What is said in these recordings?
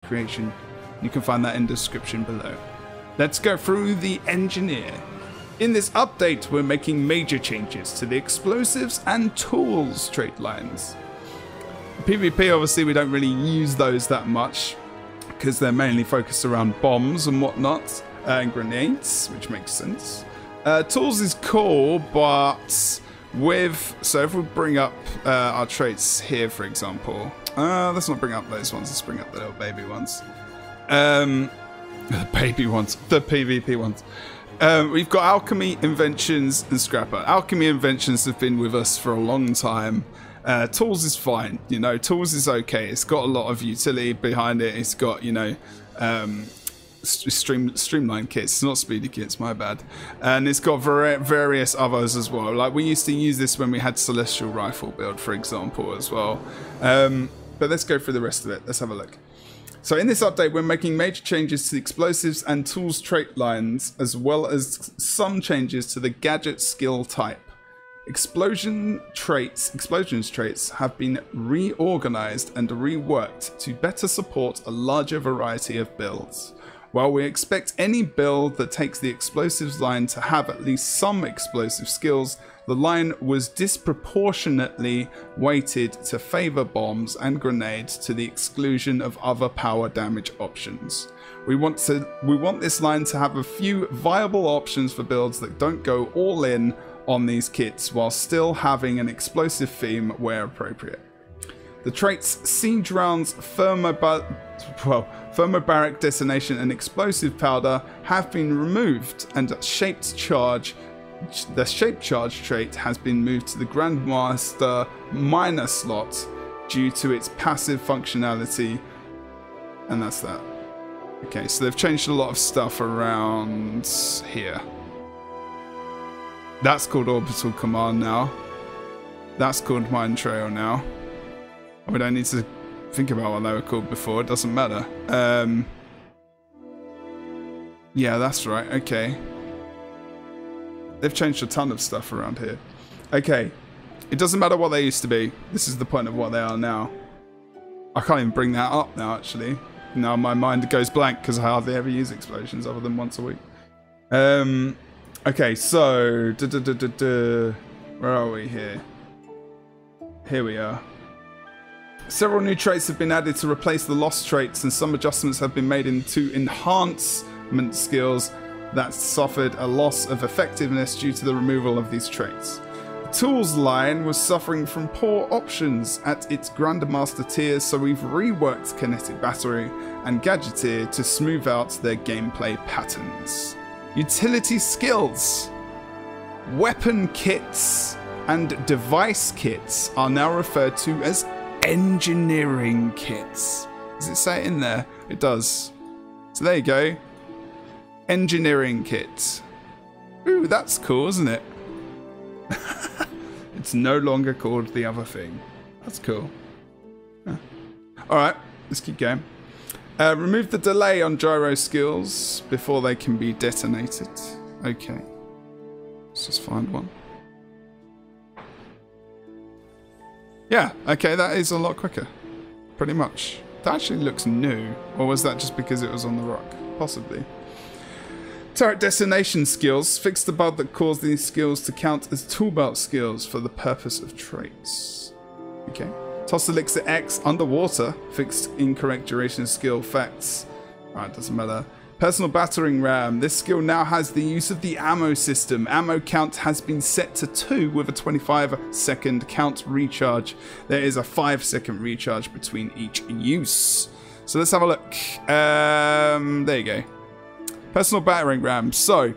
creation. You can find that in the description below. Let's go through the engineer. In this update, we're making major changes to the explosives and tools trait lines. PvP, obviously, we don't really use those that much because they're mainly focused around bombs and whatnot, and grenades, which makes sense. Tools is cool, but so if we bring up our traits here, for example, let's not bring up those ones, let's bring up the little baby ones. The baby ones, the PvP ones. We've got alchemy, inventions, and scrapper. Alchemy inventions have been with us for a long time. Tools is fine, you know, tools is okay. It's got a lot of utility behind it. It's got, you know, streamlined kits, not speedy kits, my bad. And it's got various others as well. Like, we used to use this when we had Celestial Rifle build, for example, as well. But let's go through the rest of it. Let's have a look. So in this update, we're making major changes to the explosives and tools trait lines, as well as some changes to the gadget skill type. Explosions traits have been reorganized and reworked to better support a larger variety of builds. While we expect any build that takes the explosives line to have at least some explosive skills, the line was disproportionately weighted to favor bombs and grenades to the exclusion of other power damage options. We want this line to have a few viable options for builds that don't go all in on these kits while still having an explosive theme where appropriate. The traits Siege Rounds, Thermobaric Detonation and Explosive Powder have been removed, and the Shaped Charge trait has been moved to the Grandmaster minor slot due to its passive functionality, and that's that. Okay, so they've changed a lot of stuff around here. That's called Orbital Command now. That's called Mine Trail now. We don't need to think about what they were called before, it doesn't matter. Yeah, that's right, okay. They've changed a ton of stuff around here. Okay, it doesn't matter what they used to be. This is the point of what they are now. I can't even bring that up now, actually. Now my mind goes blank because I hardly ever use explosions other than once a week. Okay, so... where are we here? Here we are. Several new traits have been added to replace the lost traits, and some adjustments have been made into enhancement skills that suffered a loss of effectiveness due to the removal of these traits. The tools line was suffering from poor options at its Grandmaster tiers, so we've reworked Kinetic, Battering and Gadgeteer to smooth out their gameplay patterns. Utility skills. Weapon kits and device kits are now referred to as engineering kits. Does it say it in there? It does. So there you go. Engineering kit. Ooh, that's cool, isn't it? It's no longer called the other thing. That's cool. Huh. Alright, let's keep going. Remove the delay on gyro skills before they can be detonated. Okay. Let's just find one. Yeah, okay, that is a lot quicker. Pretty much. That actually looks new. Or was that just because it was on the rock? Possibly. Turret destination skills. Fix the bug that caused these skills to count as toolbelt skills for the purpose of traits. Okay. Toss Elixir X underwater. Fixed incorrect duration skill facts. Alright, doesn't matter. Personal Battering Ram. This skill now has the use of the ammo system. Ammo count has been set to 2 with a 25-second count recharge. There is a 5-second recharge between each use. So let's have a look. There you go. Personal Battering Ram. So,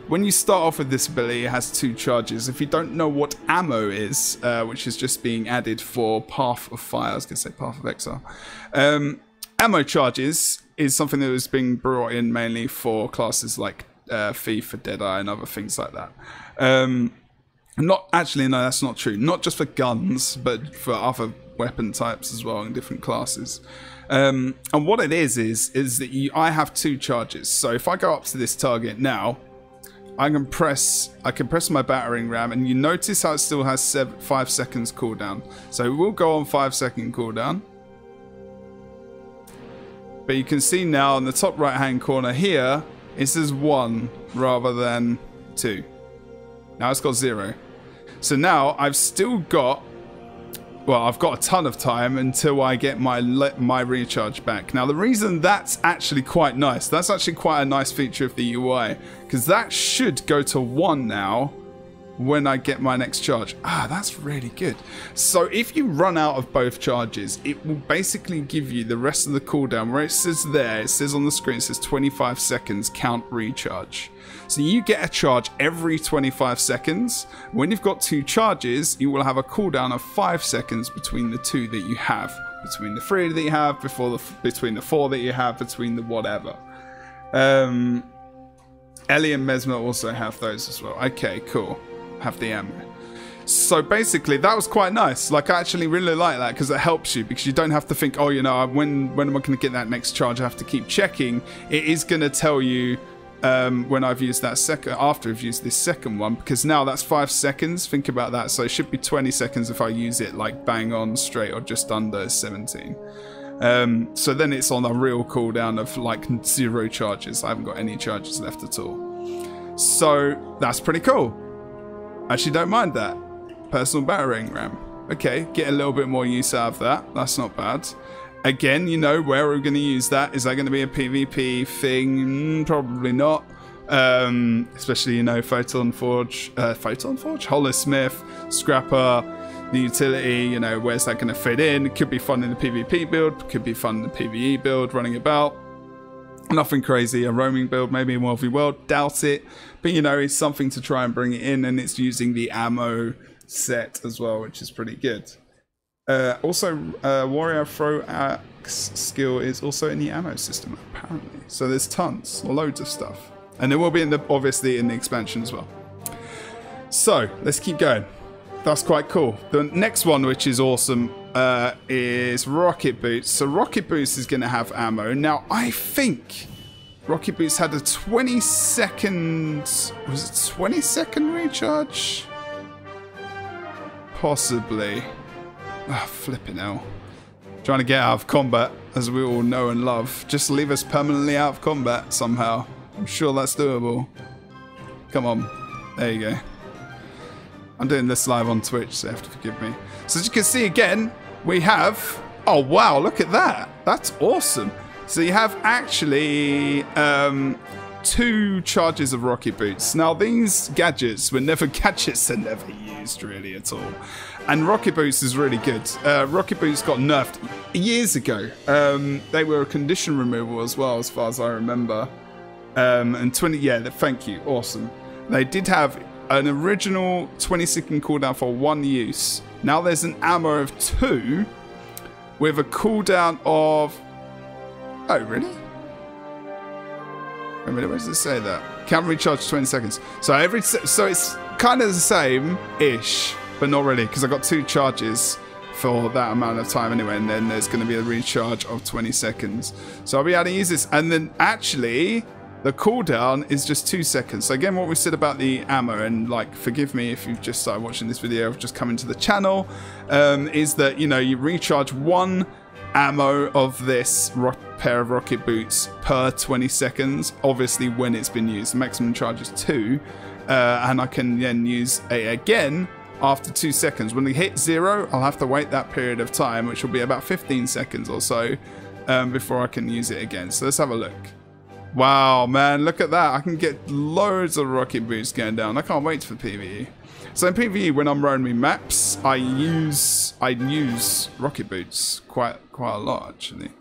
when you start off with this ability, it has 2 charges. If you don't know what ammo is, which is just being added for Path of Fire, I was going to say Path of Exile. Ammo charges is something that was being brought in mainly for classes like Thief for Deadeye and other things like that. Not actually, no, that's not true. Not just for guns, but for other weapon types as well in different classes. And what it is that I have 2 charges. So if I go up to this target now, I can press my battering ram, and you notice how it still has 5 seconds cooldown. So we'll go on 5-second cooldown. But you can see now in the top right hand corner here, it says 1 rather than 2. Now it's got 0. So now I've still got, well, I've got a ton of time until I get my recharge back. Now the reason that's actually quite nice, that's actually quite a nice feature of the UI, because that should go to 1 now when I get my next charge. Ah, that's really good. So if you run out of both charges, it will basically give you the rest of the cooldown where it says there, it says on the screen, it says 25 seconds count recharge. So you get a charge every 25 seconds. When you've got 2 charges, you will have a cooldown of 5 seconds between the 2 that you have, between the 3 that you have, between the 4 that you have, between the whatever. Ellie and Mesmer also have those as well. Okay, cool. Have the ammo. So basically that was quite nice. Like, I actually really like that because it helps you, because you don't have to think, oh, you know, when am I going to get that next charge? I have to keep checking. It is going to tell you when I've used that second, after I've used this second one, because now that's 5 seconds. Think about that. So it should be 20 seconds if I use it like bang on straight, or just under 17. So then it's on a real cooldown of like 0 charges. I haven't got any charges left at all. So that's pretty cool. Actually don't mind that. Personal battering ram. Okay, get a little bit more use out of that. That's not bad. Again, you know, where we're going to use that. Is that going to be a PvP thing? Probably not. Especially, you know, Photon Forge, Holosmith, Scrapper, the utility, you know, where's that going to fit in? It could be fun in the PvP build, could be fun in the PvE build, running about. Nothing crazy. A roaming build, maybe in World v World, doubt it. But, you know, it's something to try and bring it in, and it's using the ammo set as well, which is pretty good. Also, Warrior Throw Axe skill is also in the ammo system, apparently. So there's tons, loads of stuff. And there will be, obviously, in the expansion as well. So, let's keep going. That's quite cool. The next one, which is awesome, is Rocket Boots. So Rocket Boots is going to have ammo. Now, I think Rocket Boots had a 20-second... Was it 20-second recharge? Possibly. Ah, flipping hell. Trying to get out of combat, as we all know and love. Just leave us permanently out of combat somehow. I'm sure that's doable. Come on. There you go. I'm doing this live on Twitch, so you have to forgive me. So as you can see again, we have... Oh, wow, look at that. That's awesome. So you have actually 2 charges of Rocket Boots. Now, these gadgets are never used, really, at all. And Rocket Boots is really good. Rocket Boots got nerfed years ago. They were a condition removal as well, as far as I remember. And 20... Yeah, thank you. Awesome. They did have an original 20-second cooldown for 1 use. Now there's an ammo of 2 with a cooldown of... Oh, really? Wait a minute, where does it say that? Can recharge 20 seconds. So it's kind of the same-ish, but not really, because I got 2 charges for that amount of time anyway, and then there's going to be a recharge of 20 seconds. So I'll be able to use this, and then actually... The cooldown is just 2 seconds. So again, what we said about the ammo, and like, forgive me if you've just started watching this video, I've just come into the channel, is that, you know, you recharge 1 ammo of this pair of Rocket Boots per 20 seconds, obviously when it's been used. The maximum charge is 2, and I can then use it again after 2 seconds. When we hit 0, I'll have to wait that period of time, which will be about 15 seconds or so, before I can use it again. So let's have a look. Wow, man, look at that. I can get loads of Rocket Boots going down. I can't wait for PvE. So in PvE, when I'm roaming maps, I use Rocket Boots quite a lot, actually.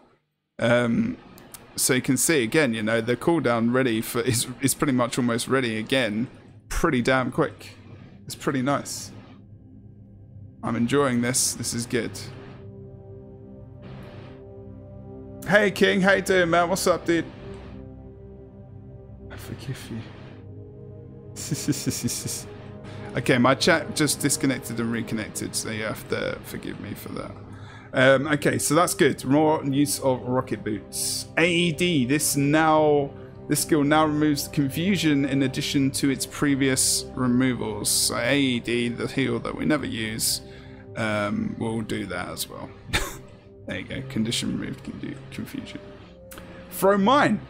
So you can see, again, you know, the cooldown ready for is pretty much almost ready again. Pretty damn quick. It's pretty nice. I'm enjoying this. This is good. Hey, King. How you doing, man? What's up, dude? Forgive you. Okay, my chat just disconnected and reconnected, so you have to forgive me for that. Okay, so that's good. More use of Rocket Boots. AED. This skill now removes the confusion in addition to its previous removals. So AED, the heal that we never use, will do that as well. There you go. Condition removed can do confusion. Throw Mine.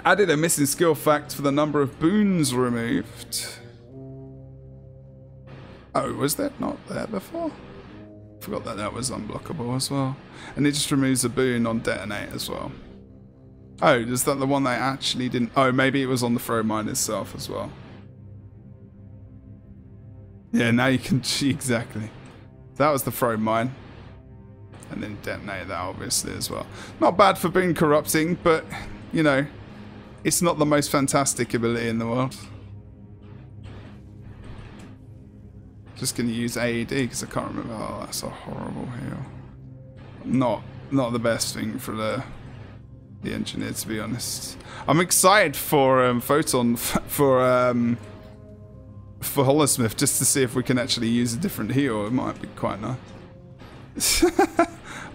Added a missing skill fact for the number of boons removed. Oh, was that not there before? Forgot that that was unblockable as well. And it just removes a boon on detonate as well. Oh, is that the one they actually didn't... Oh, maybe it was on the Throw Mine itself as well. Yeah, now you can... Exactly. That was the Throw Mine. And then detonate that, obviously, as well. Not bad for boon corrupting, but, you know, it's not the most fantastic ability in the world. Just going to use AED because I can't remember. Oh, that's a horrible heal. Not the best thing for the engineer, to be honest. I'm excited for Photon for Holosmith just to see if we can actually use a different heal. It might be quite nice.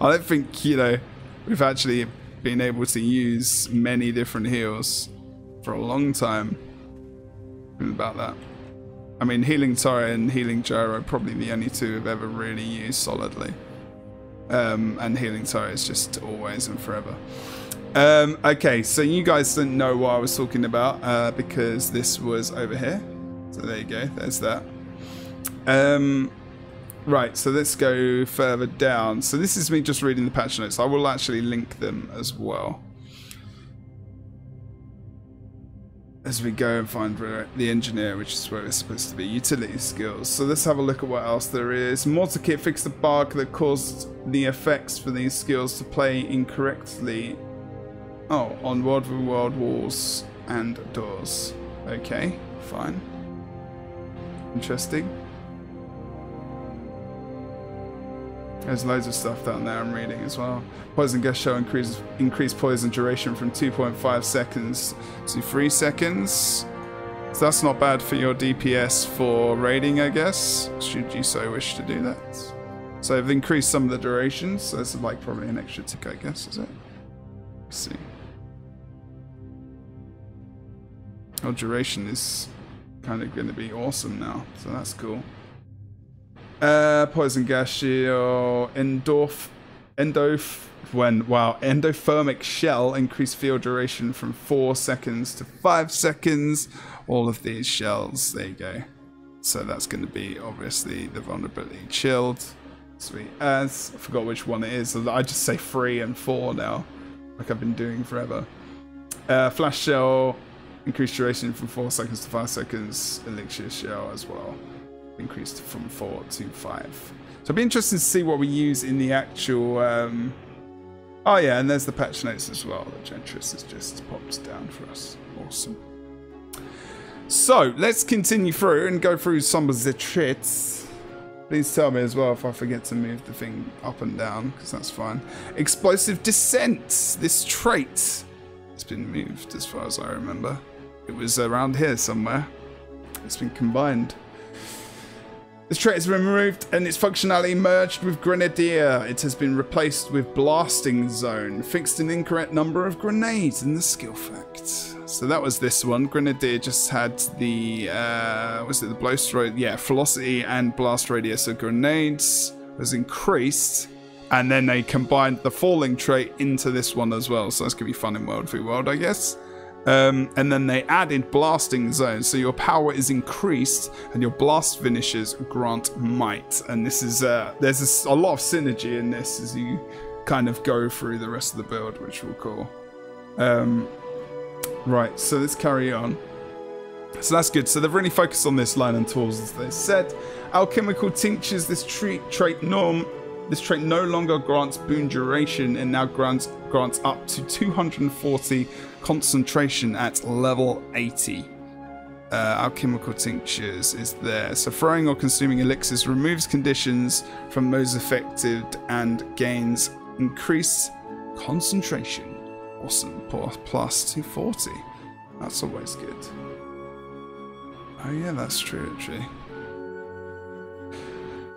I don't think, you know, we've actually been able to use many different heals for a long time. About that. I mean, Healing Turret and Healing Gyro are probably the only two I've ever really used solidly. And Healing Turret is just always and forever. Okay, so you guys didn't know what I was talking about because this was over here. So there you go, there's that. Right, so let's go further down. So this is me just reading the patch notes. I will actually link them as well. As we go and find the engineer, which is where it's supposed to be. Utility skills. So let's have a look at what else there is. Mortar Kit fixed the bug that caused the effects for these skills to play incorrectly. Oh, on world walls and doors. Okay, fine. Interesting. There's loads of stuff down there I'm reading as well. Poison gas shell increased poison duration from 2.5 seconds to 3 seconds. So that's not bad for your DPS for raiding, I guess, should you so wish to do that. So they've increased some of the durations, so it's like probably an extra tick, I guess, is it? Let's see. Oh, duration is kind of going to be awesome now, so that's cool. Poison gas shield, endothermic shell increased field duration from 4 seconds to 5 seconds. All of these shells, there you go. So that's going to be obviously the vulnerability chilled. Sweet as. I forgot which one it is. So I just say 3 and 4 now, like I've been doing forever. Flash shell increased duration from 4 seconds to 5 seconds. Elixir shell as well. Increased from 4 to 5. So it'll be interesting to see what we use in the actual... Oh yeah, and there's the patch notes as well. The Gentris has just popped down for us. Awesome. So, let's continue through and go through some of the traits. Please tell me as well if I forget to move the thing up and down, because that's fine. Explosive Descent. This trait has been moved as far as I remember. It was around here somewhere. It's been combined. This trait has been removed and its functionality merged with Grenadier. It has been replaced with Blasting Zone. Fixed an incorrect number of grenades in the skill fact. So that was this one. Grenadier just had the, was it the blast radius? Yeah, velocity and blast radius of grenades was increased. And then they combined the falling trait into this one as well. So that's going to be fun in World v World, I guess. And then they added Blasting Zone, so your power is increased and your blast finishes grant might. And this is there's a lot of synergy in this as you kind of go through the rest of the build, which will cool. Right, so let's carry on. So that's good. So they've really focused on this line and tools, as they said. Alchemical Tinctures. This trait no longer grants boon duration and now grants up to 240 concentration at level 80. Alchemical Tinctures is there. So throwing or consuming elixirs removes conditions from those affected and gains increased concentration. Awesome. Plus 240. That's always good. Oh yeah, that's true actually.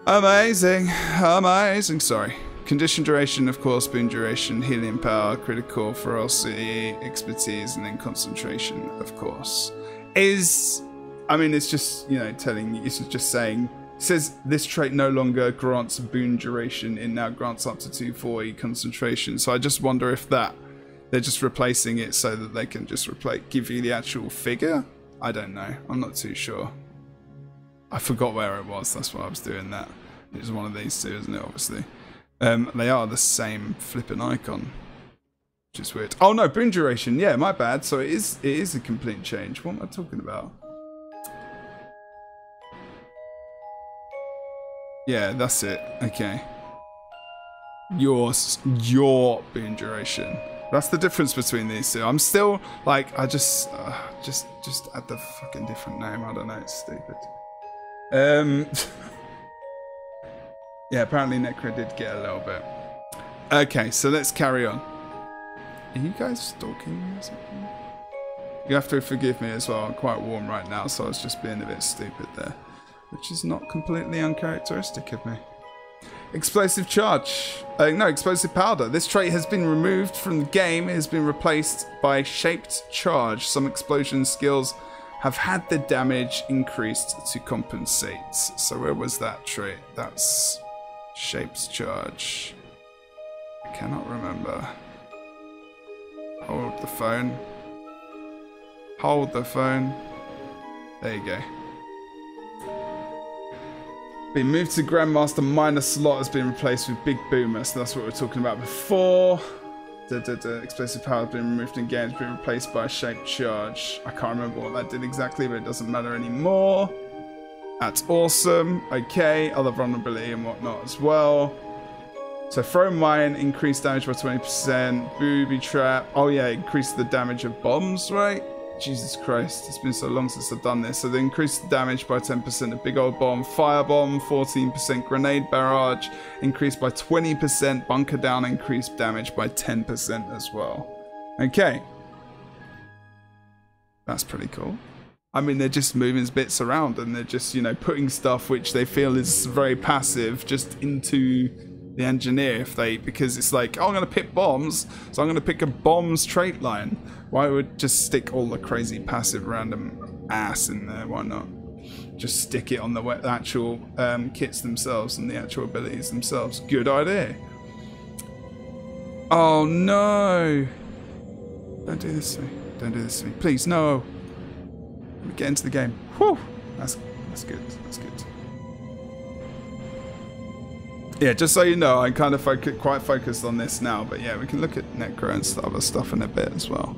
Amazing. Amazing. Sorry. Condition duration, of course, boon duration, healing power, critical, ferocity, expertise, and then concentration, of course. I mean, it's just, you know, telling you, it's just saying, it says this trait no longer grants boon duration, it now grants up to 240 concentration. So I just wonder if that They're just replacing it so that they can just give you the actual figure? I don't know. I'm not too sure. I forgot where it was. That's why I was doing that. It was one of these two, isn't it, obviously? They are the same flipping icon. Which is weird. Oh no, boon duration. Yeah, my bad. So it is a complete change. What am I talking about? Yeah, that's it. Okay. Your boon duration. That's the difference between these two. I'm still like, I just add the fucking different name. I don't know. It's stupid. Yeah, apparently Necro did get a little bit. Okay, so let's carry on. Are you guys stalking me or something? You have to forgive me as well. I'm quite warm right now, so I was just being a bit stupid there. Which is not completely uncharacteristic of me. Explosive charge. No, explosive powder. This trait has been removed from the game. It has been replaced by shaped charge. Some explosion skills have had the damage increased to compensate. So where was that trait? That's shaped charge. I cannot remember. Hold the phone. Hold the phone. There you go. Been moved to Grandmaster. Minor slot has been replaced with Big Boomer. So that's what we were talking about before. Explosive power has been removed in game. It's been replaced by a shaped charge. I can't remember what that did exactly, but it doesn't matter anymore. That's awesome. Okay, other vulnerability and whatnot as well. So throw mine, increased damage by 20%. Booby trap. Oh yeah, increase the damage of bombs, right? Jesus Christ, it's been so long since I've done this. So they increase the damage by 10% of big old bomb. Firebomb, 14% grenade barrage, increased by 20%. Bunker down, increased damage by 10% as well. Okay. That's pretty cool. I mean, they're just moving bits around and they're just, you know, putting stuff which they feel is very passive just into the engineer because it's like, oh, I'm going to pick bombs, so I'm going to pick a bombs trait line. Why would just stick all the crazy passive random ass in there? Why not? Just stick it on the actual kits themselves and the actual abilities themselves. Good idea. Oh no! Don't do this to me. Don't do this to me. Please, no! Let me get into the game. Whew! That's good. That's good. Yeah, just so you know, I'm kind of quite focused on this now, but yeah, we can look at Necro and other stuff in a bit as well.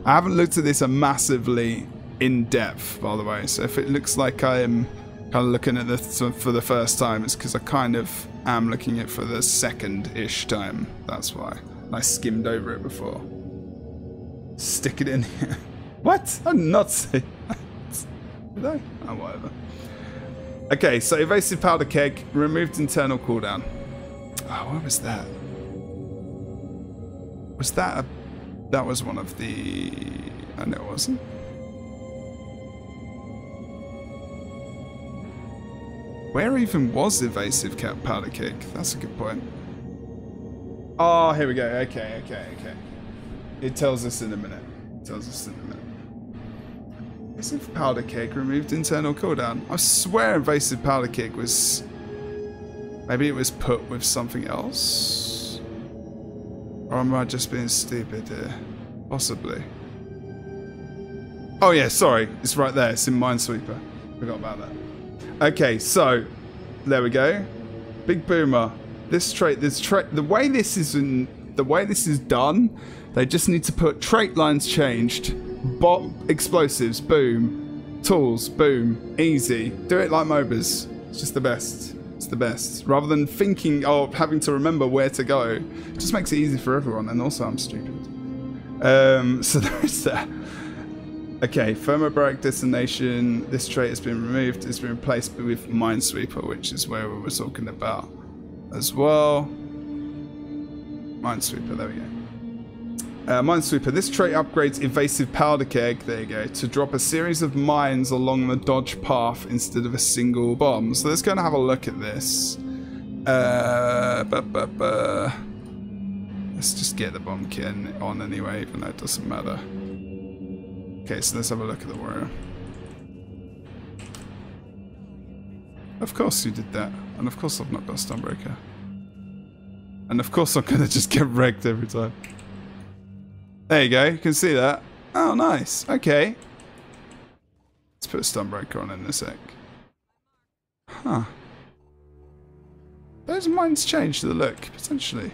I haven't looked at this massively in depth, by the way, so if it looks like I'm kind of looking at this for the first time, it's because I kind of am looking at it for the second-ish time. That's why. I skimmed over it before. Stick it in here. What? I'm not saying that. Did I? Oh, whatever. Okay, so evasive powder keg, removed internal cooldown. Oh, what was that? Was that a... That was one of the... Oh, no, it wasn't. Where even was evasive powder keg? That's a good point. Oh, here we go. Okay. It tells us in a minute. Evasive powder keg removed internal cooldown. I swear evasive powder keg was... Maybe it was put with something else? Or am I just being stupid here? Possibly. Oh yeah, sorry. It's right there. It's in Minesweeper. Forgot about that. Okay, so... There we go. Big Boomer. This trait... The way this is done, they just need to put trait lines changed. Explosives, boom. Tools, boom. Easy. Do it like MOBAs. It's just the best. It's the best. Rather than thinking, oh, having to remember where to go. It just makes it easy for everyone. And also, I'm stupid. So there's that. Okay, thermobaric detonation. This trait has been removed. It's been replaced with Minesweeper, which is where we were talking about as well. Minesweeper, there we go. Minesweeper. This trait upgrades evasive powder keg, there you go, to drop a series of mines along the dodge path instead of a single bomb. So let's go and have a look at this. Let's just get the bomb kit on anyway, even though it doesn't matter. Okay, so let's have a look at the warrior. Of course you did that. And of course I've not got a Stonebreaker. And of course I'm gonna just get wrecked every time. There you go. You can see that. Oh, nice. Okay. Let's put a stun breaker on in a sec. Huh. Those mines change the look, potentially.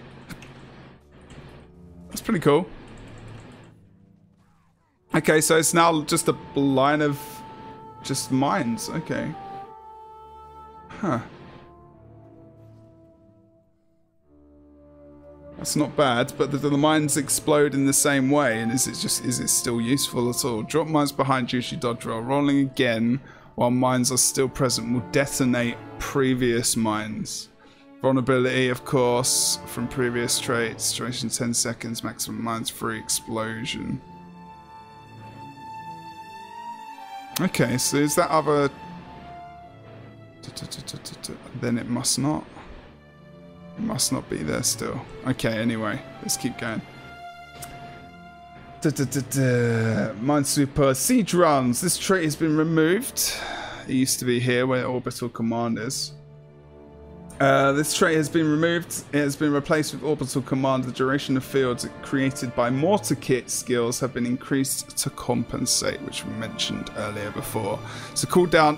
That's pretty cool. Okay, so it's now just a line of just mines. Okay. Huh. That's not bad, but the mines explode in the same way, and is it still useful at all? Drop mines behind you as you dodge roll. Rolling again while mines are still present will detonate previous mines. Vulnerability, of course, from previous traits. Duration 10 seconds, maximum mines free explosion. Okay, so is that other... Then it must not. It must not be there still. Okay, anyway, let's keep going. Minesweeper siege runs. This trait has been removed. It used to be here where Orbital Command is. This trait has been removed. It has been replaced with Orbital Command. The duration of fields created by mortar kit skills have been increased to compensate, which we mentioned earlier before. So cooldown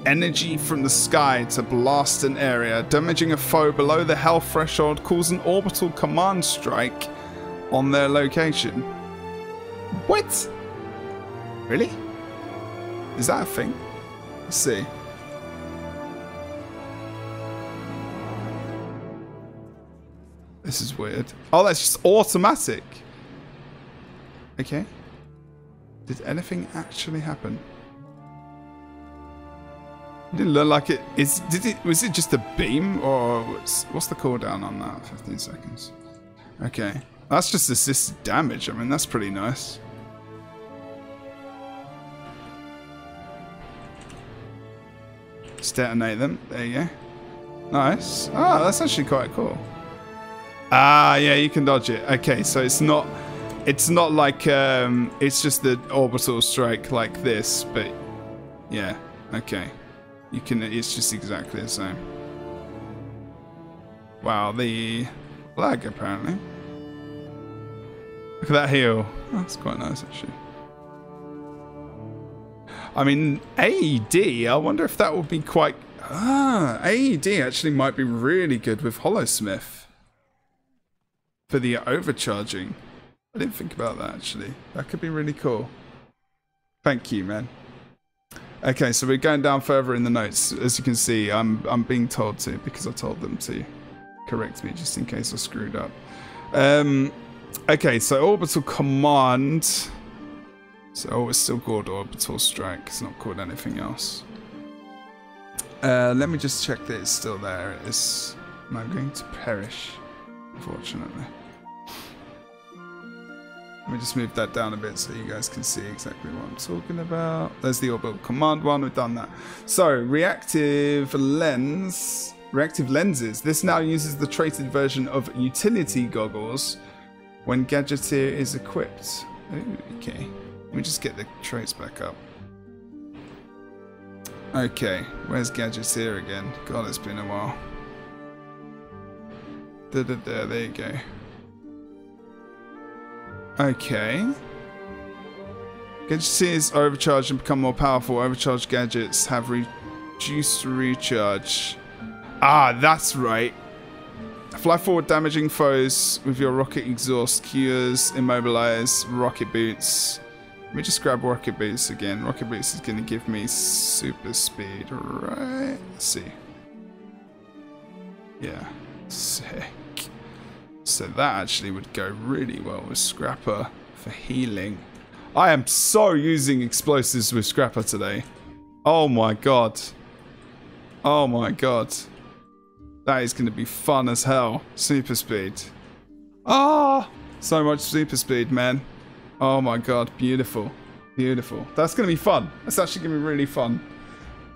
energy from the sky to blast an area. Damaging a foe below the health threshold calls an Orbital Command strike on their location. What? Really? Is that a thing? Let's see. This is weird. Oh, that's just automatic. Okay. Did anything actually happen? It didn't look like it. Was it just a beam, or what's the cooldown on that? 15 seconds. Okay. That's just assisted damage. I mean, that's pretty nice. Just detonate them. There you go. Nice. Ah, that's actually quite cool. Ah, yeah, you can dodge it. Okay, so it's not like it's just the orbital strike like this, but yeah, okay. You can. It's just exactly the same. Wow, the lag apparently. Look at that heal. Oh, that's quite nice actually. I mean, AED. I wonder if that would be quite. AED actually might be really good with Hollowsmith. For the overcharging. I didn't think about that actually. That could be really cool. Thank you, man. Okay, so we're going down further in the notes. As you can see, I'm being told to because I told them to correct me just in case I screwed up. Okay, so Orbital Command. So it's still called Orbital Strike. It's not called anything else. Let me just check that it's still there. It is. Am I going to perish? Unfortunately. Let me just move that down a bit so you guys can see exactly what I'm talking about. There's the Orbital Command one. We've done that. So, Reactive Lenses. This now uses the traded version of Utility Goggles when Gadgeteer is equipped. Ooh, okay. Let me just get the traits back up. Okay. Where's Gadgeteer again? God, it's been a while. There you go. Okay. Gadgets overcharge and become more powerful. Overcharged gadgets have reduced recharge. Ah, that's right. Fly forward, damaging foes with your rocket exhaust. Cures, immobilize, rocket boots. Let me just grab rocket boots again. Rocket boots is going to give me super speed, right? Let's see. Yeah. Sick. So that actually would go really well with Scrapper for healing. I am so using explosives with Scrapper today. Oh my god. Oh my god. That is going to be fun as hell. Super speed. Ah! So much super speed, man. Oh my god. Beautiful. Beautiful. That's going to be fun. That's actually going to be really fun.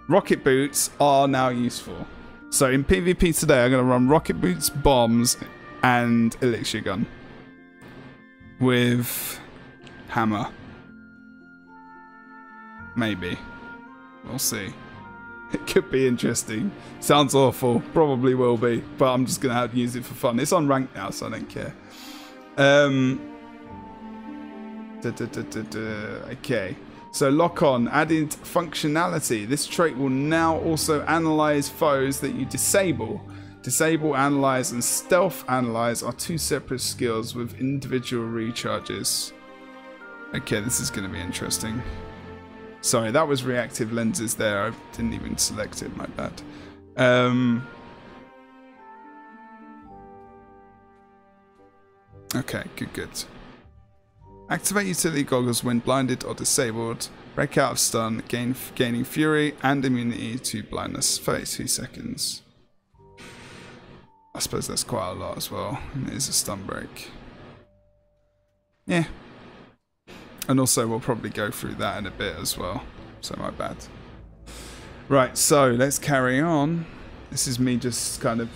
Rocket boots are now useful. So in PvP today, I'm going to run rocket boots, bombs, and elixir gun with hammer. Maybe. We'll see. It could be interesting. Sounds awful. Probably will be. But I'm just going to have to use it for fun. It's on rank now, so I don't care. Okay. So lock on, added functionality. This trait will now also analyze foes that you disable. Disable, analyze, and stealth analyze are two separate skills with individual recharges. Okay, this is going to be interesting. Sorry, that was reactive lenses there. I didn't even select it, my bad. Okay, good. Activate utility goggles when blinded or disabled. Break out of stun, gaining fury and immunity to blindness. 32 seconds. I suppose that's quite a lot as well. And it is a stun break. Yeah. And also we'll probably go through that in a bit as well. So my bad. Right, so let's carry on. This is me just kind of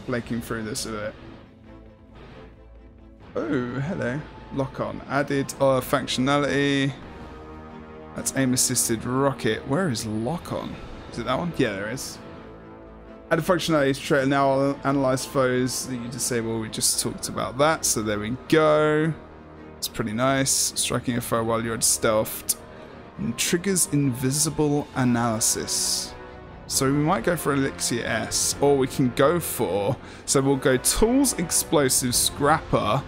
flaking through this a bit. Oh, hello. Lock on. Added functionality. That's aim assisted rocket. Where is lock on? Is it that one? Yeah, there is. Added functionality to trait now analyze foes that you disable. We just talked about that, so there we go. It's pretty nice. Striking a foe while you're stealthed. And triggers invisible analysis. So we might go for Elixir S, or we can go for... So we'll go Tools, Explosive, Scrapper.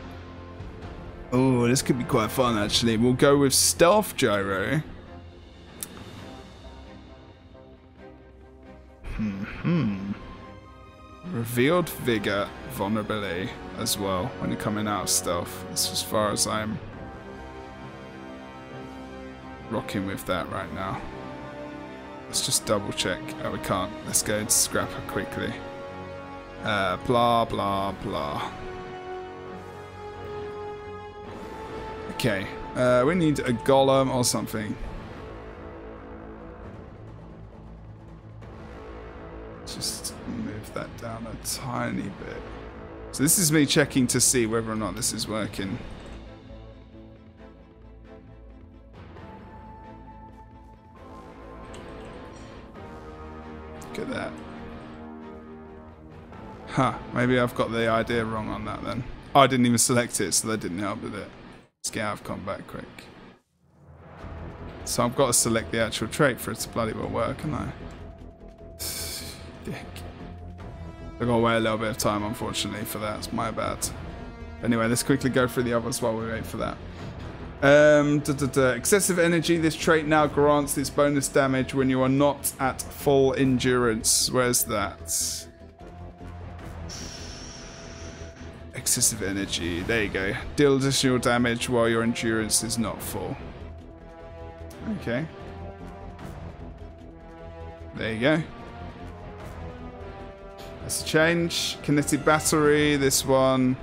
Oh, this could be quite fun actually. We'll go with Stealth Gyro. Revealed Vigor, Vulnerability as well when you're coming out of stealth. That's as far as I'm rocking with that right now. Let's just double check. Oh, we can't. Let's go and Scrapper quickly. Blah, blah, blah. Okay. We need a golem or something. Just move that down a tiny bit. So this is me checking to see whether or not this is working. Look at that. Huh, maybe I've got the idea wrong on that then. Oh, I didn't even select it, so that didn't help with it. Let's get out of combat quick. So I've got to select the actual trait for it to bloody well work, haven't I? Dick. I've got to wait a little bit of time, unfortunately, for that. It's my bad. Anyway, let's quickly go through the others while we wait for that. Excessive energy. This trait now grants its bonus damage when you are not at full endurance. Where's that? Excessive energy. There you go. Deal additional damage while your endurance is not full. Okay. There you go. That's a change. Kinetic battery. This one.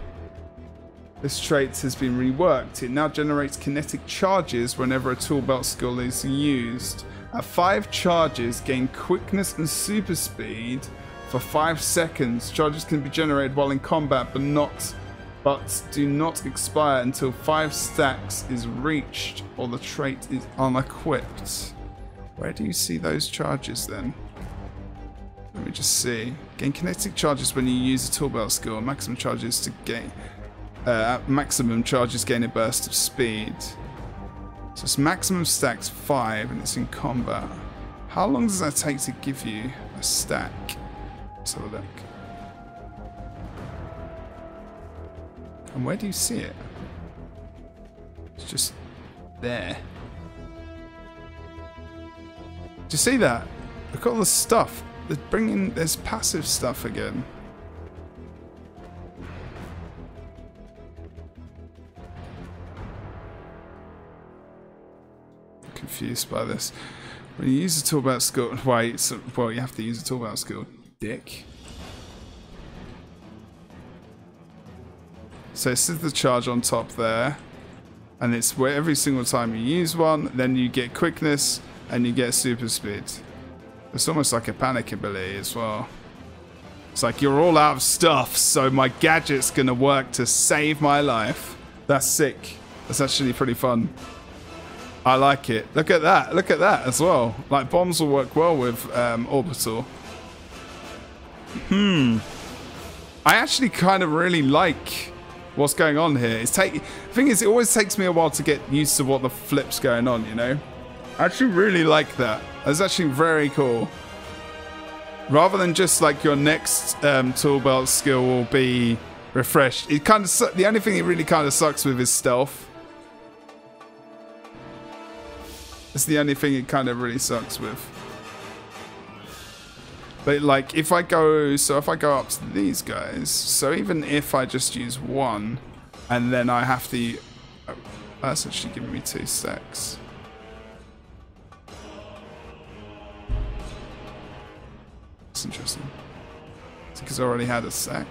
This trait has been reworked. It now generates kinetic charges whenever a tool belt skill is used. At 5 charges, gain quickness and super speed for 5 seconds. Charges can be generated while in combat, but do not expire until 5 stacks is reached or the trait is unequipped. Where do you see those charges then? Let me just see. Gain kinetic charges when you use a tool belt skill. Maximum charges to gain. Maximum charges gain a burst of speed. So it's maximum stacks 5 and it's in combat. How long does that take to give you a stack? Let's have a look. And where do you see it? It's just there. Do you see that? Look at all the stuff. They're bringing, there's passive stuff again. I'm confused by this. When you use a tool belt skill, wait, well, you have to use a tool belt skill, dick. So it says the charge on top there, and it's where every single time you use one, then you get quickness and you get super speed. It's almost like a panic ability as well. It's like you're all out of stuff, so my gadget's gonna work to save my life. That's sick. That's actually pretty fun. I like it. Look at that. Look at that as well. Like bombs will work well with Orbital. I actually kind of really like what's going on here. The thing is, it always takes me a while to get used to what the flip's going on, you know? I actually really like that. That's actually very cool. Rather than just like your next tool belt skill will be refreshed. It kind of the only thing it really kind of sucks with is stealth. It's the only thing it kind of really sucks with. But like if I go up to these guys, so even if I just use one and then I have to, oh, that's actually giving me 2 stacks. That's interesting. It's because I already had a stack.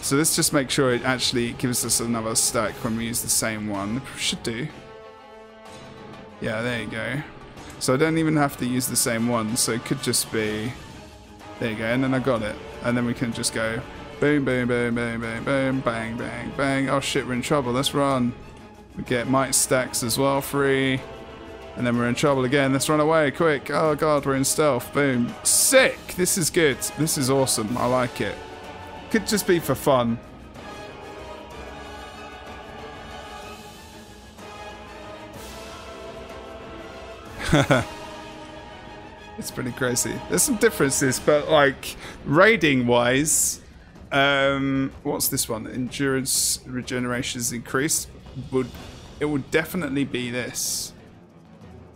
So let's just make sure it actually gives us another stack when we use the same one. It should do. Yeah, there you go. So I don't even have to use the same one, so it could just be... There you go, and then I got it. And then we can just go boom, boom, boom, boom, boom, boom, bang, bang, bang. Oh shit, we're in trouble, let's run. We get might stacks as well, free. And then we're in trouble again, let's run away, quick. Oh god, we're in stealth, boom. Sick! This is good, this is awesome, I like it. Could just be for fun. It's pretty crazy. There's some differences, but like raiding wise, what's this one? Endurance regeneration is increased. It would definitely be this.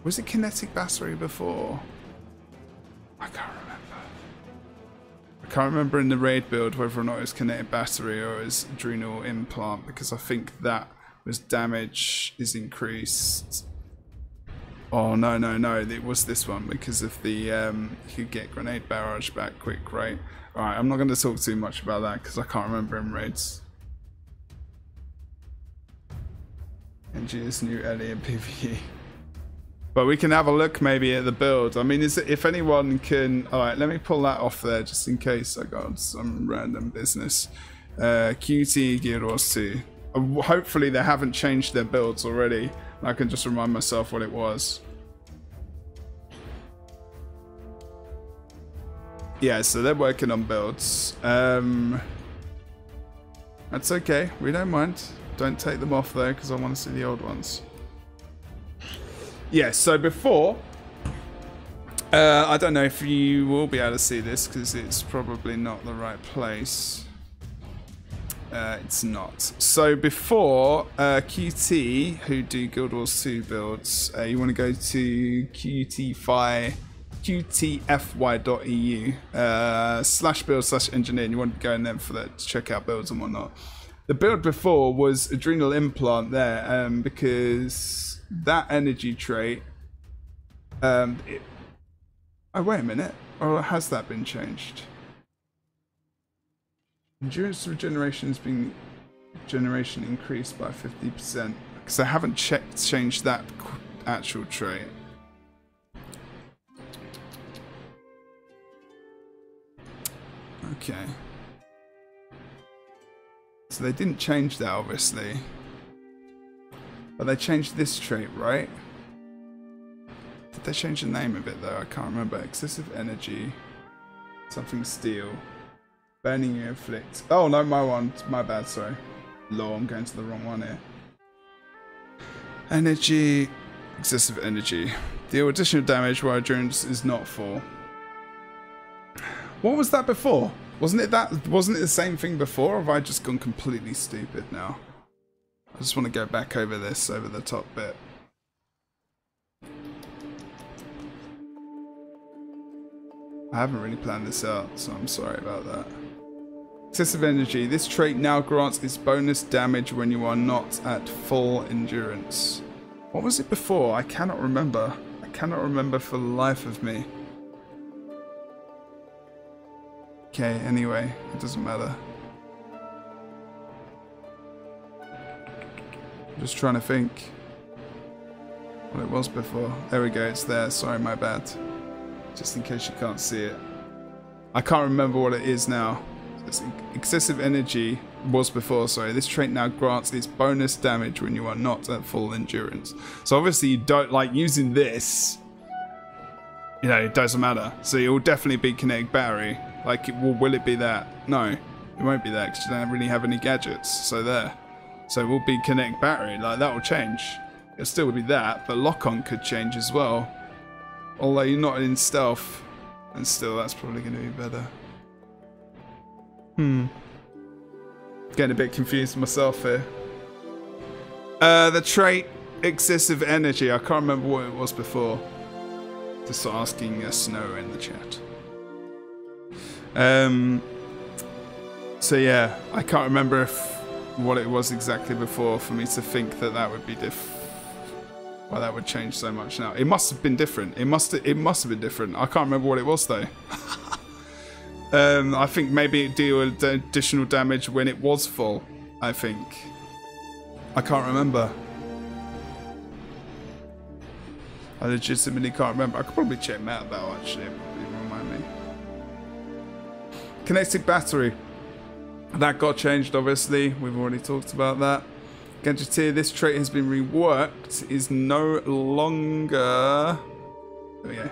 Was it Kinetic Battery before? I can't remember. I can't remember in the raid build whether or not it was Kinetic Battery or it was Adrenal Implant, because I think that was damage is increased. Oh no, it was this one because of the you could get grenade barrage back quick, right? Alright, I'm not going to talk too much about that because I can't remember in raids. NG's new Ellie in PvE. But we can have a look maybe at the build. I mean, if anyone can... Alright, let me pull that off there just in case I got some random business. QT Guild Wars 2. Hopefully they haven't changed their builds already. I can just remind myself what it was. Yeah, so they're working on builds. That's okay, we don't mind. Don't take them off though, because I want to see the old ones. Yeah, so before... I don't know if you will be able to see this, because it's probably not the right place. It's not. So before QT, who do Guild Wars 2 builds, you want to go to qtfy.eu /build/engineer, and you want to go in there for that to check out builds and whatnot. The build before was Adrenal Implant there, because that energy trait. Oh wait a minute, or has that been changed? Endurance regeneration has been increased by 50%, because I haven't changed that actual trait. Okay. So they didn't change that obviously, but they changed this trait, right? Did they change the name of it though? I can't remember. Excessive energy, something steel. Burning you inflict. Oh no, my bad, sorry. Lol, I'm going to the wrong one here. Energy, excessive energy. Deal additional damage while endurance is not full. What was that before? Wasn't it the same thing before, or have I just gone completely stupid now? I just want to go back over this, over the top bit. I haven't really planned this out, so I'm sorry about that. Excessive energy. This trait now grants its bonus damage when you are not at full endurance. What was it before? I cannot remember. I cannot remember for the life of me. Okay, anyway, it doesn't matter. I'm just trying to think what it was before. There we go, it's there. Sorry, my bad. Just in case you can't see it. I can't remember what it is now. It's excessive energy was before, sorry. This trait now grants its bonus damage when you are not at full endurance. So obviously you don't like using this. You know, it doesn't matter. So it will definitely be Kinetic Battery. Like, will it be that? No. It won't be there because you don't really have any gadgets. So there. So it will be Kinetic Battery. Like, that will change. It'll still be that, but lock-on could change as well. Although you're not in stealth. And still, that's probably going to be better. Getting a bit confused myself here. The trait, excessive energy. I can't remember what it was before. Just asking Snow in the chat. So yeah, I can't remember what it was exactly before for me to think that that would be well, that would change so much now. It must have been different. It must have been different. I can't remember what it was though. I think maybe it deal additional damage when it was full. I think. I can't remember. I legitimately can't remember. I could probably check that out actually. It would remind me. Kinetic Battery. That got changed, obviously. We've already talked about that. Gadgeteer, this trait has been reworked. Is no longer... There we go.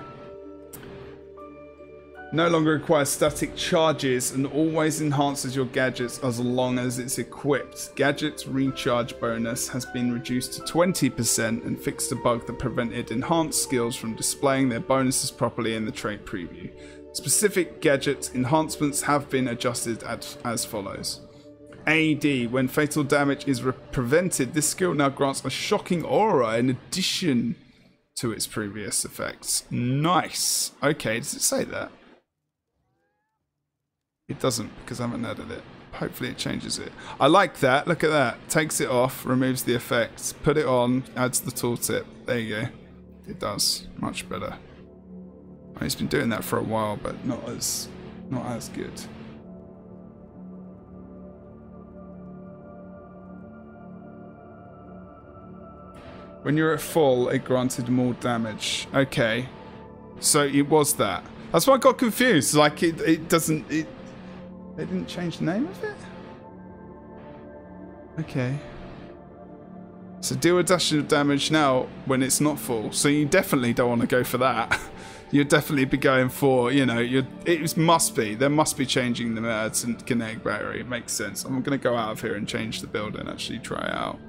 No longer requires static charges and always enhances your gadgets as long as it's equipped. Gadgets recharge bonus has been reduced to 20% and fixed a bug that prevented enhanced skills from displaying their bonuses properly in the trait preview. Specific gadget enhancements have been adjusted as follows. AD, when fatal damage is prevented, this skill now grants a shocking aura in addition to its previous effects. Nice. Okay, does it say that? It doesn't, because I haven't added it. Hopefully it changes it. I like that. Look at that. Takes it off, removes the effects, put it on, adds the tooltip. There you go. It does. Much better. He's been doing that for a while, but not as good. When you're at full, it granted more damage. Okay. So it was that. That's why I got confused. Like, it doesn't... They didn't change the name of it? Okay. So deal additional damage now when it's not full. So you definitely don't want to go for that. You'd definitely be going for, you know, there must be changing the merds and Kinetic Battery. It makes sense. I'm going to go out of here and change the build and actually try it out.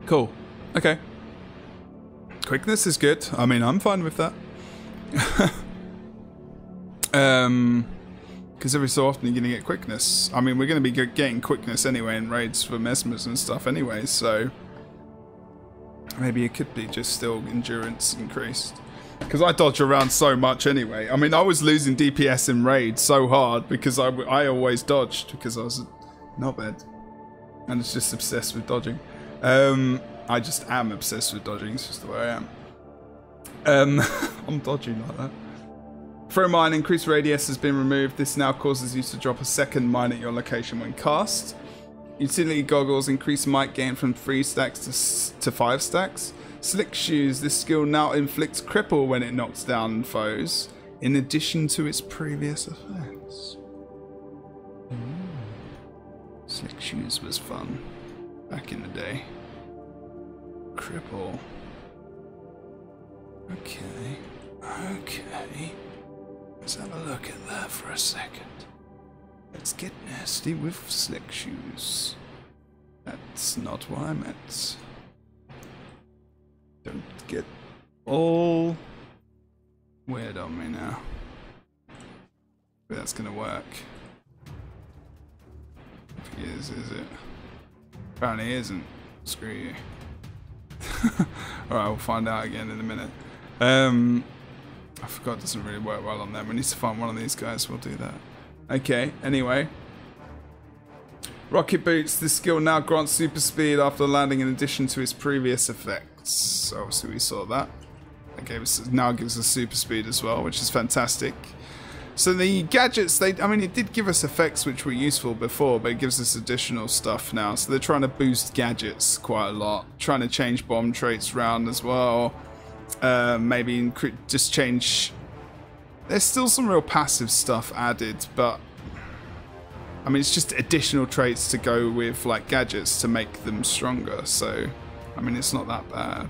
Cool. Okay. Quickness is good. I mean, I'm fine with that. Because every so often you're going to get quickness. I mean, we're going to be getting quickness anyway in raids for mesmers and stuff anyway, so maybe it could be just still endurance increased. Because I dodge around so much anyway. I mean, I was losing DPS in raids so hard because I always dodged because I was a knobhead. And it's just obsessed with dodging. I just am obsessed with dodging, it's just the way I am. I'm dodging like that. Throw mine, increased radius has been removed. This now causes you to drop a second mine at your location when cast. Utility goggles, increase might gain from 3 stacks to 5 stacks. Slick shoes, this skill now inflicts cripple when it knocks down foes, in addition to its previous effects. Slick shoes was fun back in the day. Cripple. Okay. Let's have a look at that for a second. Let's get nasty with slick shoes. That's not what I meant. Don't get all weird on me now. But that's gonna work. If it is it? Apparently it isn't. Screw you. Alright, we'll find out again in a minute. I forgot it doesn't really work well on them. We need to find one of these guys, we'll do that. Okay, anyway. Rocket boots, this skill now grants super speed after landing in addition to its previous effects. So obviously we saw that. It now gives us super speed as well, which is fantastic. So the gadgets, I mean, it did give us effects which were useful before, but it gives us additional stuff now. So they're trying to boost gadgets quite a lot. Trying to change bomb traits around as well. Maybe just change... There's still some real passive stuff added, but... I mean, it's just additional traits to go with, like, gadgets to make them stronger. So, I mean, it's not that bad.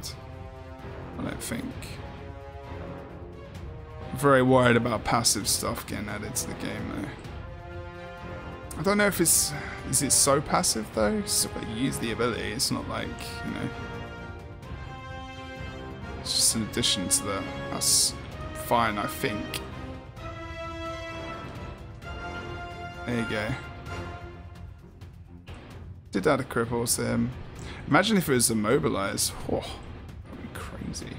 I don't think. very worried about passive stuff getting added to the game though. I don't know if is it so passive though? So you use the ability, it's not like, you know, it's just an addition to that. That's fine, I think. There you go. Did add a cripple to him. Imagine if it was immobilized. Oh, that'd be crazy.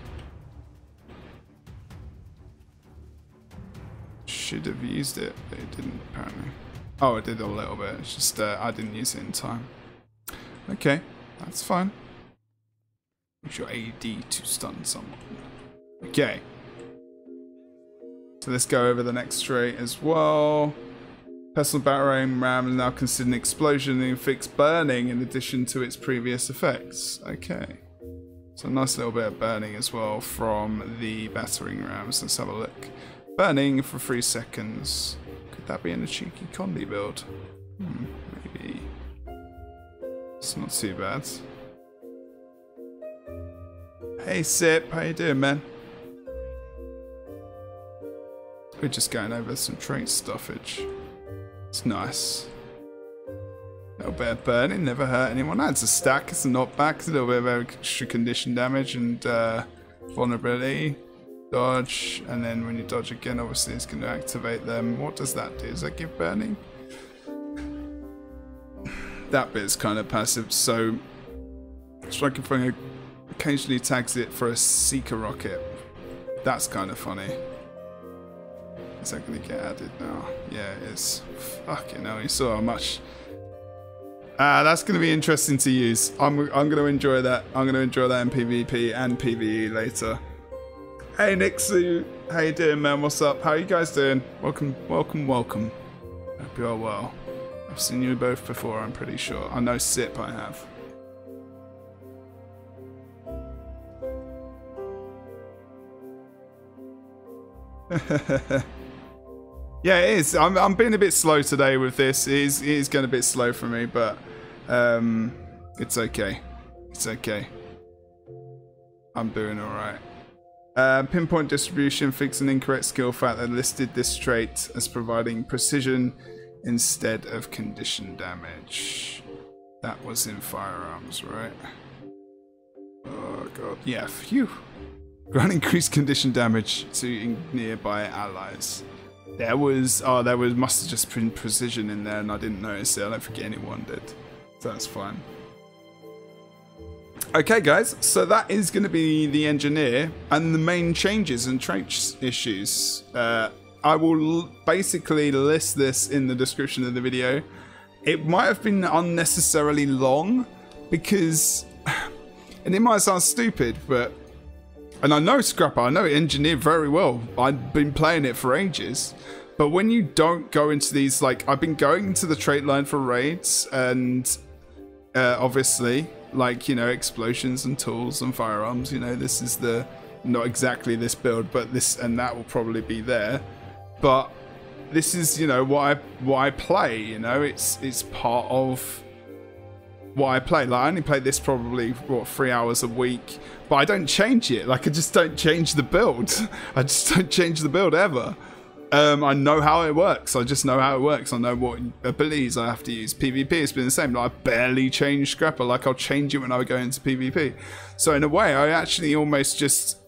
Should have used it, but it didn't apparently. Oh, it did a little bit. It's just I didn't use it in time. Okay, that's fine. Use your AD to stun someone. Okay. So let's go over the next trait as well. Personal Battering ram is now considered an explosion and fixed burning in addition to its previous effects. Okay. So a nice little bit of burning as well from the Battering rams. Let's have a look. Burning for 3 seconds. Could that be in a cheeky Condi build? Maybe. It's not too bad. Hey Sip, how you doing, man? We're just going over some trait stuffage. It's nice. A little bit of burning, never hurt anyone. That's a stack, it's a knockback, it's a little bit of extra condition damage and vulnerability. Dodge, and then when you dodge again, obviously it's going to activate them. What does that do? Does that give burning? That bit's kind of passive, so Striking Fang occasionally tags it for a Seeker Rocket. That's kind of funny. Is that going to get added now? Yeah, it is. Fucking hell, you saw how much. That's going to be interesting to use. I'm going to enjoy that. I'm going to enjoy that in PvP and PvE later. Hey Nixu, how you doing, man? What's up? How you guys doing? Welcome, welcome, welcome. Hope you're well. I've seen you both before, I'm pretty sure. I know Sip I have. Yeah, it is. I'm being a bit slow today with this. It is going a bit slow for me, but it's okay. It's okay. I'm doing all right. Pinpoint distribution fixed an incorrect skill fact that listed this trait as providing precision instead of condition damage. That was in firearms, right? Oh god, yeah, phew. Grant increased condition damage to nearby allies. There was must have just been precision in there and I didn't notice it. I don't think anyone did. So that's fine. Okay guys, so that is going to be the engineer and the main changes and trait issues. I will basically list this in the description of the video. It might have been unnecessarily long because, and it might sound stupid, but, and I know Scrapper, I know engineer very well. I've been playing it for ages. But when you don't go into these, like, I've been going into the trait line for raids and obviously, like, you know, explosions and tools and firearms, you know, this is the, not exactly this build, but this and that will probably be there. But this is, you know, what I play, you know, it's part of what I play. Like, I only play this probably, what, 3 hours a week, but I don't change it. Like, I just don't change the build. I just don't change the build ever. I know how it works. I just know how it works. I know what abilities I have to use. PvP has been the same. Like, I barely change Scrapper. Like, I'll change it when I go into PvP. So in a way, I actually almost just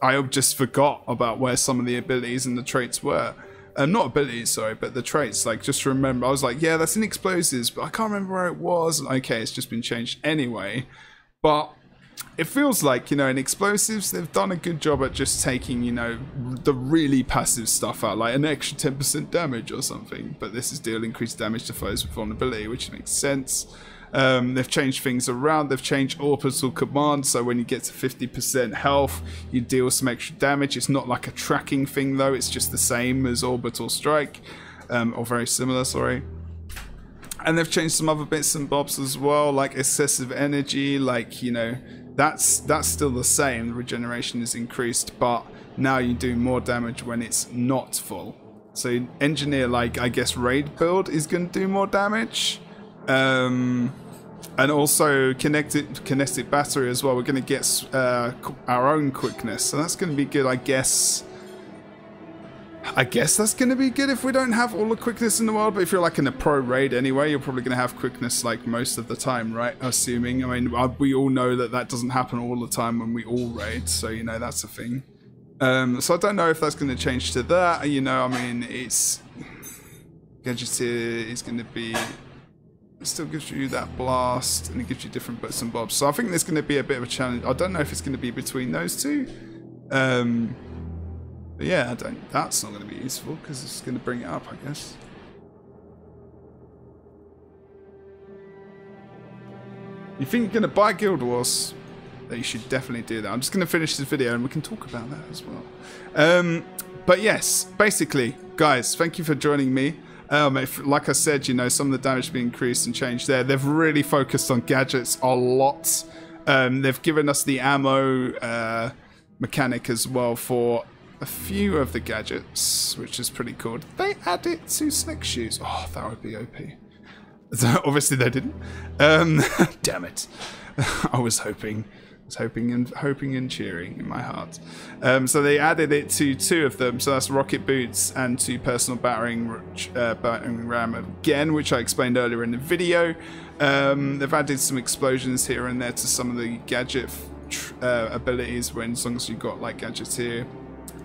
forgot about where some of the abilities and the traits were. Not abilities, sorry, but the traits. Like, just remember, I was like, yeah, that's in explosives, but I can't remember where it was. Okay, it's just been changed anyway. But it feels like, you know, in explosives, they've done a good job at just taking, you know, the really passive stuff out, like an extra 10% damage or something. But this is deal increased damage to foes with vulnerability, which makes sense. They've changed things around. They've changed orbital command, so when you get to 50% health, you deal some extra damage. It's not like a tracking thing, though. It's just the same as orbital strike, or very similar, sorry. And they've changed some other bits and bobs as well, like excessive energy, like, you know, that's still the same. The regeneration is increased, but now you do more damage when it's not full. So engineer, like, I guess raid build is going to do more damage. And also kinetic battery as well. We're going to get our own quickness, so that's going to be good, I guess. I guess that's going to be good if we don't have all the quickness in the world, but if you're like in a pro raid anyway, you're probably going to have quickness like most of the time, right? Assuming. I mean, we all know that that doesn't happen all the time when we all raid, so, you know, that's a thing. So I don't know if that's going to change to that, you know, I mean, it's... Gadgeteer is going to be... It still gives you that blast, and it gives you different bits and bobs. So I think there's going to be a bit of a challenge. I don't know if it's going to be between those two. But yeah, that's not going to be useful because it's going to bring it up, I guess. You think you're going to buy Guild Wars? That you should definitely do that. I'm just going to finish this video and we can talk about that as well. But yes, basically, guys, thank you for joining me. Like I said, you know, some of the damage being increased and changed there. They've really focused on gadgets a lot. They've given us the ammo mechanic as well for a few of the gadgets, which is pretty cool. Did they add it to Slick Shoes? Oh, that would be OP. Obviously they didn't. Damn it. I was hoping and cheering in my heart. So they added it to 2 of them. So that's rocket boots and 2 personal battering ram again, which I explained earlier in the video. They've added some explosions here and there to some of the gadget abilities, when as long as you've got like Gadgeteer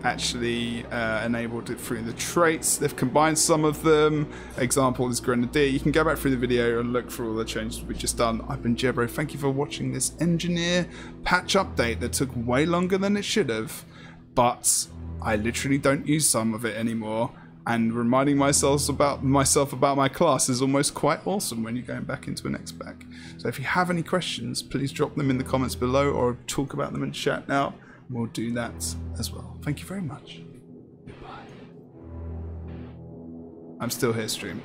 actually enabled it through the traits. They've combined some of them. Example is Grenadier. You can go back through the video and look for all the changes we've just done. I've been Jebro. Thank you for watching this engineer patch update that took way longer than it should have, but I literally don't use some of it anymore, and reminding myself about my class is almost quite awesome when you're going back into an X-Pack. So if you have any questions, please drop them in the comments below or talk about them in chat now. We'll do that as well. Thank you very much. Goodbye. I'm still here, stream.